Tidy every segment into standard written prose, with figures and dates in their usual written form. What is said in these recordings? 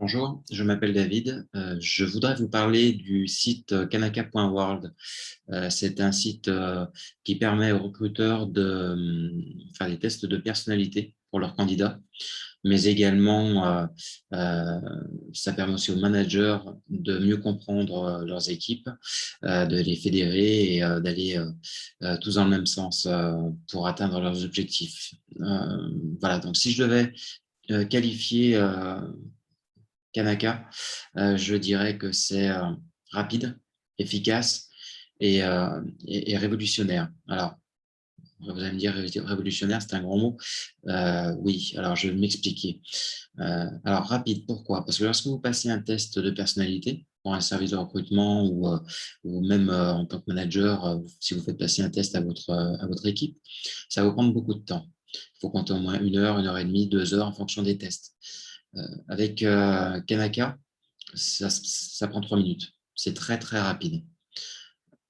Bonjour, je m'appelle David. Je voudrais vous parler du site kanaka.world. C'est un site qui permet aux recruteurs de faire des tests de personnalité pour leurs candidats, mais également ça permet aussi aux managers de mieux comprendre leurs équipes, de les fédérer et d'aller tous dans le même sens pour atteindre leurs objectifs. Voilà, donc si je devais qualifier Kanaka, je dirais que c'est rapide, efficace et révolutionnaire. Alors, vous allez me dire révolutionnaire, c'est un grand mot. Oui, alors je vais m'expliquer. Alors, rapide, pourquoi? Parce que lorsque vous passez un test de personnalité pour un service de recrutement ou même en tant que manager, si vous faites passer un test à votre équipe, ça va vous prendre beaucoup de temps. Il faut compter au moins 1 heure et demie, 2 heures en fonction des tests. Avec Kanaka, ça prend 3 minutes. C'est très, très rapide.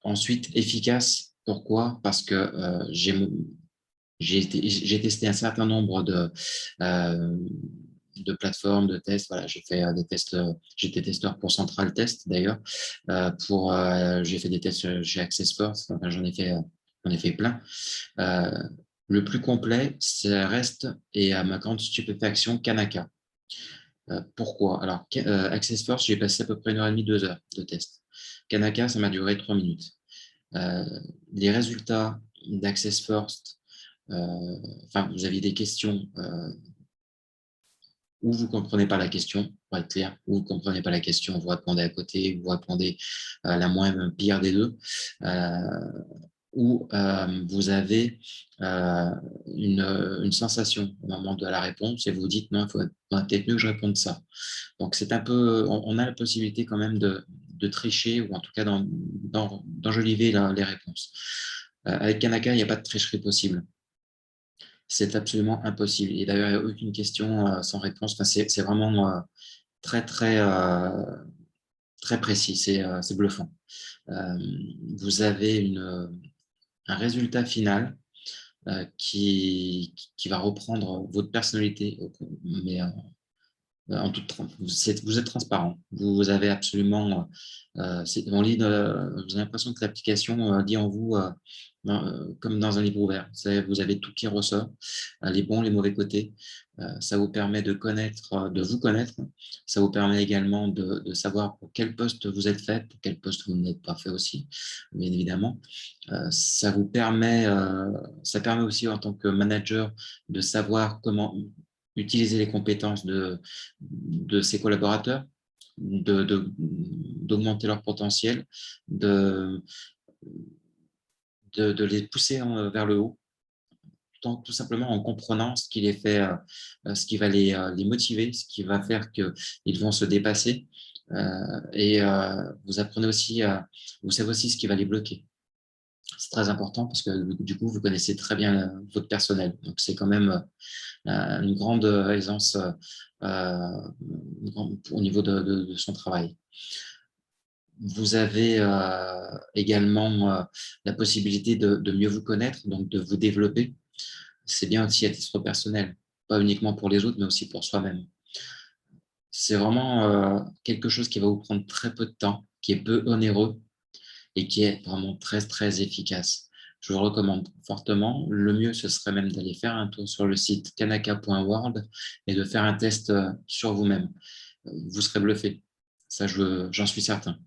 Ensuite, efficace. Pourquoi? Parce que j'ai testé un certain nombre euh, de plateformes, de tests. Voilà, j'ai fait des tests. J'étais testeur pour Central Test d'ailleurs. J'ai fait des tests chez AccessForce. Enfin, j'en ai fait plein. Euh, le plus complet, ça reste, et à ma grande stupéfaction, Kanaka. Pourquoi? Alors, Access Force, j'ai passé à peu près 1 heure et demie, 2 heures de test. Kanaka, ça m'a duré 3 minutes. Euh, les résultats d'Access First, enfin, vous aviez des questions où vous ne comprenez pas la question, pour être clair, où vous ne comprenez pas la question, vous répondez à côté, vous répondez la moins pire des deux. Où vous avez une sensation au moment de la réponse et vous dites non, il faut peut-être mieux que je réponde ça. Donc, c'est un peu, on a la possibilité quand même de tricher ou en tout cas d'enjoliver les réponses. Avec Kanaka, il n'y a pas de tricherie possible. C'est absolument impossible. Et d'ailleurs, il n'y a aucune question sans réponse. Enfin, c'est vraiment très, très, très précis. C'est bluffant. Euh, Vous avez un résultat final qui va reprendre votre personnalité, mais vous êtes transparent. Vous avez absolument, vous avez l'impression que l'application lit en vous comme dans un livre ouvert. Vous avez tout qui ressort, les bons, les mauvais côtés. Ça vous permet de vous connaître. Ça vous permet également de savoir pour quel poste vous êtes fait, pour quel poste vous n'êtes pas fait aussi, bien évidemment. Ça permet aussi en tant que manager de savoir comment utiliser les compétences de ses collaborateurs, d'augmenter leur potentiel, de, de les pousser vers le haut, tout simplement en comprenant ce qui les fait, ce qui va les motiver, ce qui va faire qu'ils vont se dépasser. Vous apprenez aussi, vous savez aussi ce qui va les bloquer. C'est très important parce que du coup, vous connaissez très bien votre personnel. Donc, c'est quand même une grande aisance au niveau de son travail. Vous avez également la possibilité de mieux vous connaître, donc de vous développer. C'est bien aussi à titre personnel, pas uniquement pour les autres, mais aussi pour soi-même. C'est vraiment quelque chose qui va vous prendre très peu de temps, qui est peu onéreux et qui est vraiment très, très efficace. Je vous recommande fortement. Le mieux, ce serait même d'aller faire un tour sur le site kanaka.world et de faire un test sur vous-même. Vous serez bluffé. Ça, j'en suis certain.